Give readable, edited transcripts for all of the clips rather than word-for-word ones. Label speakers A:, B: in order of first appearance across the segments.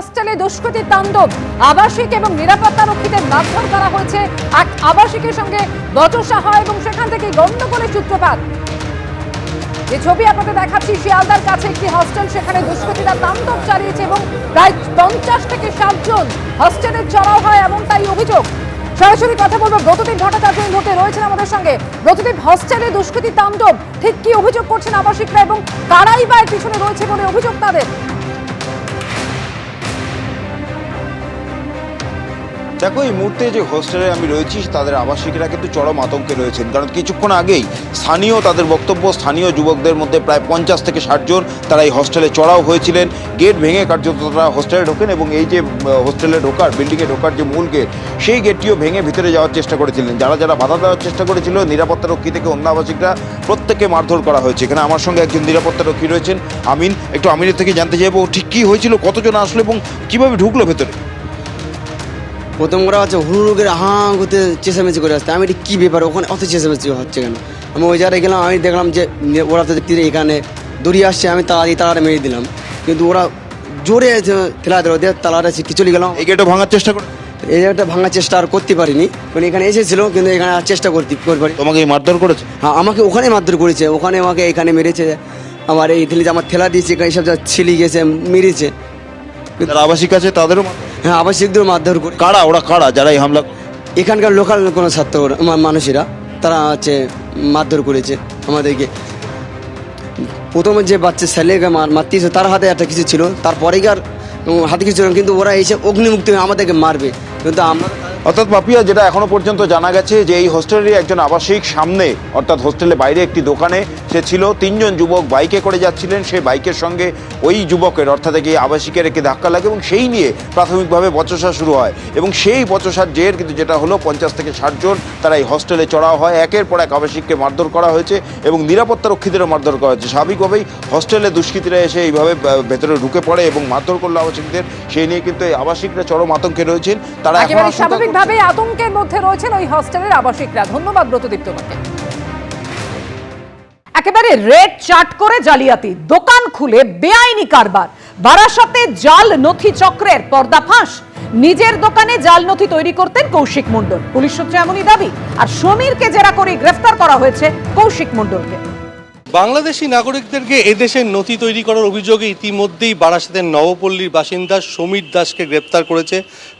A: হস্টেলে দুষ্কৃতির তাণ্ডব, আবাসিক এবং নিরাপত্তা রক্ষীদের মারধর করা হয়েছে। এক আবাসিকের সঙ্গে বচসা হয় এবং সেখান থেকে গন্ডগোলের সূত্রপাত। যে ছবি আপনাদের দেখাচ্ছি, শিয়ালদার কাছে একটি হস্টেল, সেখানে দুষ্কৃতীরা তাণ্ডব চালিয়েছে এবং প্রায় 50 থেকে 60 জন হস্টেলে চড়াও হয়, এমনটাই অভিযোগ। সরাসরি কথা বলবো ব্রতদীপ ভট্টাচার্য এই মুহূর্তে রয়েছেন আমাদের সঙ্গে। ব্রতদীপ, হস্টেলে দুষ্কৃতী তাণ্ডব, ঠিক কি অভিযোগ করছেন আবাসিকরা এবং কারাই বা এর পিছনে রয়েছে বলে অভিযোগ তাদের?
B: দেখো, এই মুহূর্তে যে হোস্টেলে আমি রয়েছি তাদের আবাসিকরা কিন্তু চরম আতঙ্কে রয়েছেন, কারণ কিছুক্ষণ আগেই তাদের বক্তব্য, স্থানীয় যুবকদের মধ্যে প্রায় 50 থেকে 60 জন তারা এই হোস্টেলে চড়াও হয়েছিলেন। গেট ভেঙে কার্যত তারা হোস্টেলে ঢোকেন এবং এই যে হোস্টেলে ঢোকার, বিল্ডিংয়ে ঢোকার যে মূল গেট, সেই গেটটিও ভেঙে ভিতরে যাওয়ার চেষ্টা করেছিলেন। যারা বাধা দেওয়ার চেষ্টা করেছিল, নিরাপত্তা রক্ষী থেকে অন্য আবাসিকরা, প্রত্যেককে মারধর করা হয়েছে। এখানে আমার সঙ্গে একজন নিরাপত্তা রক্ষী রয়েছেন, আমিন। একটু আমিনের থেকে জানতে চাইবো ঠিক কী হয়েছিল, কতজন আসলো এবং কীভাবে ঢুকলো ভেতরে?
C: প্রথম ওরা হচ্ছে হুড়ুকে হাঁ করতে চেঁচামেচি করে আসতে। আমি এটা কী ব্যাপার, ওখানে অত চেঁচামেচি হচ্ছে কেন? আমি ওই জায়গায় গেলাম, আমি দেখলাম যে ওরা তো দেখতে এখানে দড়ি আসছে, আমি তাড়াতাড়ি মেরে দিলাম, কিন্তু ওরা জোরে ঠেলা দিল, দিয়ে তালাটা ছিটকে চলে গেলাম।
B: এই গেটও ভাঙার চেষ্টা করে?
C: এই জায়গাটা ভাঙার চেষ্টা আর করতে পারিনি, মানে এখানে এসেছিল, কিন্তু এখানে আর চেষ্টা করতে পারি।
B: তোমাকে মারধর করেছে?
C: হ্যাঁ, আমাকে ওখানে মারধর করেছে, ওখানে আমাকে এখানে মেরেছে, আমার এই আমার ঠেলা দিয়েছে, এখানে সব ছিলি গেছে, মেরেছে।
B: যারা আবাসিক আছে তাদেরও?
C: হ্যাঁ, আবাসিকদের মারধর করে।
B: কারা যারা এই হামলা?
C: এখানকার লোকাল কোনো ছাত্র মানুষেরা, তারা হচ্ছে মারধর করেছে আমাদেরকে। প্রথমে যে বাচ্চা ছেলেকে মারতেছে তার হাতে একটা কিছু ছিল, তারপরে আর হাতে কিছু ছিল, কিন্তু ওরা এসে অগ্নিমুক্তি আমাদেরকে মারবে, কিন্তু আমরা।
B: অর্থাৎ পাপিয়া, যেটা এখনো পর্যন্ত জানা গেছে যে এই হোস্টেলেরই একজন আবাসিক সামনে, অর্থাৎ হোস্টেলের বাইরে একটি দোকানে সে ছিল, 3 জন যুবক বাইকে করে যাচ্ছিলেন। সেই বাইকের সঙ্গে ওই যুবকের, অর্থাৎ এই আবাসিকের একটি ধাক্কা লাগে এবং সেই নিয়ে প্রাথমিকভাবে বচসা শুরু হয় এবং সেই বচসার জের কিন্তু যেটা হলো 50 থেকে 60 জন তারা এই হোস্টেলে চড়াও হয়। একের পর এক আবাসিককে মারধর করা হয়েছে এবং নিরাপত্তা রক্ষীদেরও মারধর করা হয়েছে। স্বাভাবিকভাবেই হোস্টেলে দুষ্কৃতীরা এসে এইভাবে ভেতরে ঢুকে পড়ে এবং মারধর করলো আবাসিকদের। সেই নিয়ে কিন্তু এই আবাসিকরা চরম আতঙ্কে রয়েছেন। তারা
A: স্বাভাবিকভাবে আতঙ্কের মধ্যে রয়েছেন ওই হস্টেলের আবাসিকরা। ধন্যবাদ ব্রতদীপ তোমাকে। একেবারে রেড চার্ট করে জালিয়াতি, দোকান খুলে বেআইনি কারবার, বারাসাতে জাল নথি চক্রের পর্দাফাঁস। নিজের দোকানে জাল নথি তৈরি করতেন কৌশিক মণ্ডল, পুলিশ সূত্রে এমনই দাবি। আর সমীরকে জেরা করে গ্রেফতার করা হয়েছে কৌশিক মণ্ডলকে।
D: বাংলাদেশি নাগরিকদেরকে এদেশের নথি তৈরি করার অভিযোগে ইতিমধ্যেই বারাসাতের নবপল্লীর বাসিন্দা সমীর দাসকে গ্রেপ্তার করেছে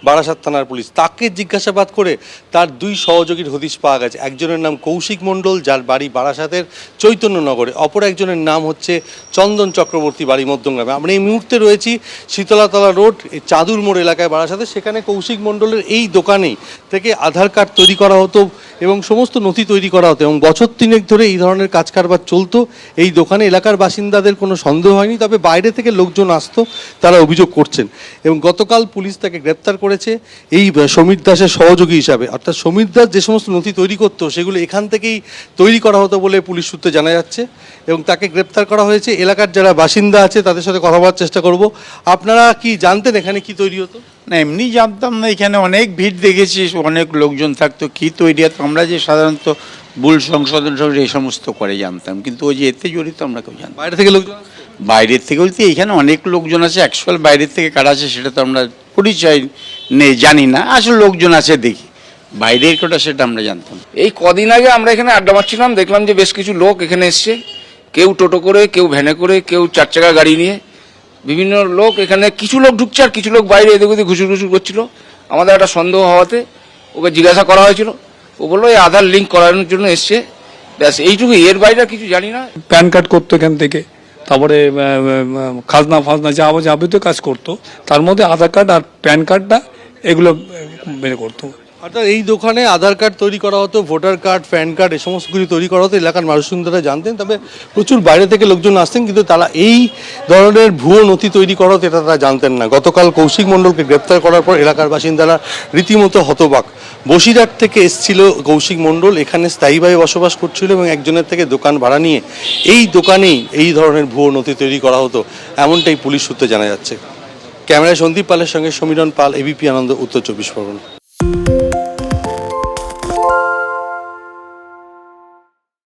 D: বারাসাত থানার পুলিশ। তাকে জিজ্ঞাসাবাদ করে তার 2 সহযোগীর হদিশ পাওয়া গেছে। একজনের নাম কৌশিক মণ্ডল, যার বাড়ি বারাসাতের চৈতন্যনগরে, অপর একজনের নাম হচ্ছে চন্দন চক্রবর্তী, বাড়ি মধ্যমগ্রামে। আমরা এই মুহূর্তে রয়েছি শীতলাতলা রোড, চাঁদুর মোড় এলাকায় বারাসাতে। সেখানে কৌশিক মণ্ডলের এই দোকানেই থেকে আধার কার্ড তৈরি করা হতো এবং সমস্ত নথি তৈরি করা হতো এবং বছর 3 ধরে এই ধরনের কাজ কারবার চলতো এই দোকানে। এলাকার বাসিন্দাদের কোনো সন্দেহ হয়নি, তবে বাইরে থেকে লোকজন আসতো, তারা অভিযোগ করছেন। এবং গতকাল পুলিশ তাকে গ্রেপ্তার করেছে এই সমীর দাসের সহযোগী হিসাবে। অর্থাৎ সমীর দাস যে সমস্ত নথি তৈরি করতো সেগুলো এখান থেকেই তৈরি করা হতো বলে পুলিশ সূত্রে জানা যাচ্ছে এবং তাকে গ্রেপ্তার করা হয়েছে। এলাকার যারা বাসিন্দা আছে তাদের সাথে কথা বলার চেষ্টা করব। আপনারা কি জানতেন এখানে কি তৈরি হতো?
E: না, এমনি জানতাম না। এখানে অনেক ভিড় দেখেছি, অনেক লোকজন থাকতো। কী তৈরি হতো আমরা যে সাধারণত ভুল সংশোধন এই সমস্ত করে জানতাম, কিন্তু ওই যে এতে জড়িত আমরা কেউ জানতাম।
D: বাইরে থেকে লোকজন?
E: বাইরের থেকে বলতে এখানে অনেক লোকজন আছে, অ্যাকচুয়াল বাইরের থেকে কারা আছে সেটা তো আমরা পরিচয় নেই, জানি না। আসলে লোকজন আছে দেখি, বাইরের কোটা সেটা আমরা জানতাম।
F: এই কদিন আগে আমরা এখানে আড্ডা মারছিলাম, দেখলাম যে বেশ কিছু লোক এখানে এসছে, কেউ টোটো করে, কেউ ভ্যানে করে, কেউ 4 চাকা গাড়ি নিয়ে। বিভিন্ন লোক এখানে, কিছু লোক ঢুকছে আর কিছু লোক বাইরে এদিক ওদিক ঘুষুর ঘুষুর করছিল। আমাদের একটা সন্দেহ হওয়াতে ওকে জিজ্ঞাসা করা হয়েছিল। ও বললো এই আধার লিঙ্ক করানোর জন্য এসছে, ব্যাস এইটুকু, এর বাইরে কিছু জানি না।
G: প্যান কার্ড করতো এখান থেকে, তারপরে খাজনা ফাজনা যা যাবতীয় কাজ করতো, তার মধ্যে আধার কার্ড আর প্যান কার্ডটা এগুলো বের করতো।
D: অর্থাৎ এই দোকানে আধার কার্ড তৈরি করা হতো, ভোটার কার্ড, প্যান কার্ড, এই সমস্ত কিছু তৈরি করা হতো। এলাকার মানুষজনরা জানতেন, তবে প্রচুর বাইরে থেকে লোকজন আসতেন, কিন্তু তারা এই ধরনের ভুয়ো নথি তৈরি করা হতো এটা তারা জানতেন না। গতকাল কৌশিক মণ্ডলকে গ্রেপ্তার করার পর এলাকার বাসিন্দারা রীতিমতো হতবাক। বসিরহাট থেকে এসেছিল কৌশিক মণ্ডল, এখানে স্থায়ীভাবে বসবাস করছিল এবং একজনের থেকে দোকান ভাড়া নিয়ে এই দোকানেই এই ধরনের ভুয়ো নথি তৈরি করা হতো, এমনটাই পুলিশ সূত্রে জানা যাচ্ছে। ক্যামেরায় সন্দীপ পালের সঙ্গে সমীরণ পাল, এবিপি আনন্দ, উত্তর 24 পরগনা।